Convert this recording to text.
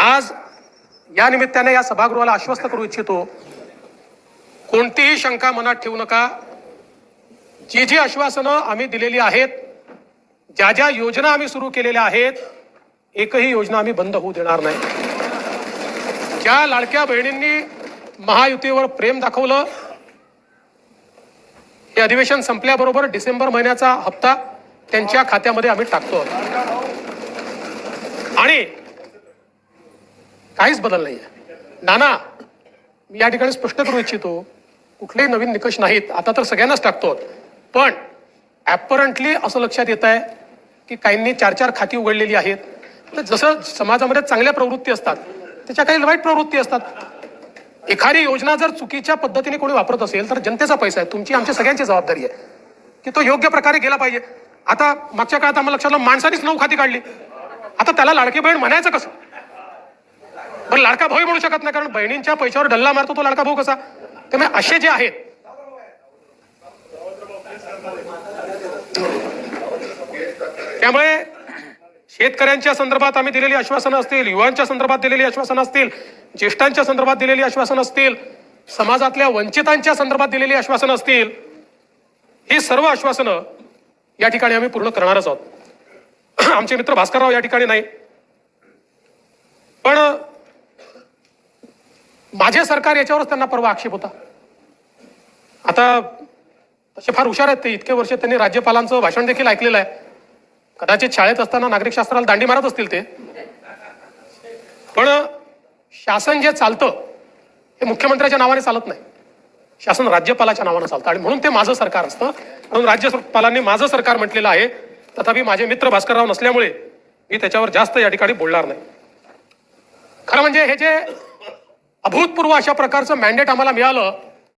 आज या निमित्ताने या सभागृहाला आश्वस्त करू इच्छितो, कोणतीही शंका मनात ठेवू नका। जी जी आश्वासनं आम्ही दिलेली आहेत, ज्या ज्या योजना आम्ही सुरू केलेल्या आहेत, एकही योजना आम्ही बंद होऊ देणार नाही। ज्या लाडक्या बहिणींनी महायुतीवर प्रेम दाखवलं, हे अधिवेशन संपल्याबरोबर डिसेंबर महिन्याचा हप्ता त्यांच्या खात्यामध्ये आम्ही टाकतो आणि काहीच बदल नाही। नाना, मी या ठिकाणी स्पष्ट करू इच्छितो, कुठलेही नवीन निकष नाहीत, आता तर सगळ्यांनाच टाकतो, पण ॲपरंटली असं लक्षात येत आहे की काहींनी 4-4 खाती उघडलेली आहेत। तर जसं समाजामध्ये चांगल्या प्रवृत्ती असतात, त्याच्या काही वाईट प्रवृत्ती असतात। एखादी योजना जर चुकीच्या पद्धतीने कोणी वापरत असेल तर जनतेचा पैसा आहे, तुमची आमची सगळ्यांची जबाबदारी आहे की तो योग्य प्रकारे गेला पाहिजे। आता मागच्या काळात आम्हाला लक्षात आलं, माणसानेच 9 खाती काढली, आता त्याला लाडकी बहीण म्हणायचं कसं? पण लाडका भाऊ म्हणू शकत नाही, कारण बहिणींच्या पैशावर डल्ला मारतो तो लाडका भाऊ कसा? त्यामुळे असे जे आहेत, त्यामुळे शेतकऱ्यांच्या संदर्भात आम्ही दिलेली आश्वासनं असतील, युवांच्या संदर्भात दिलेली आश्वासनं असतील, ज्येष्ठांच्या संदर्भात दिलेली आश्वासनं असतील, समाजातल्या वंचितांच्या संदर्भात दिलेली आश्वासनं असतील, ही सर्व आश्वासनं या ठिकाणी आम्ही पूर्ण करणारच आहोत। आमचे मित्र भास्करराव या ठिकाणी नाही, पण माझे सरकार याच्यावरच त्यांना परवा आक्षेप होता। आता तसे फार हुशार आहेत ते, इतके वर्ष त्यांनी राज्यपालांचं भाषण देखील ऐकलेलं आहे, कदाचित शाळेत असताना नागरिक शास्त्राला दांडी मारत असतील ते, पण शासन जे चालतं हे मुख्यमंत्र्याच्या नावाने चालत नाही, शासन राज्यपालाच्या नावाने चालतं आणि म्हणून ते माझं सरकार असतं, म्हणून राज्यपालांनी माझं सरकार म्हटलेलं आहे। तथापि माझे मित्र भास्करराव नसल्यामुळे मी त्याच्यावर जास्त या ठिकाणी बोलणार नाही। खरं म्हणजे हे जे अभूतपूर्व अशा प्रकारचं मॅन्डेट आम्हाला मिळालं,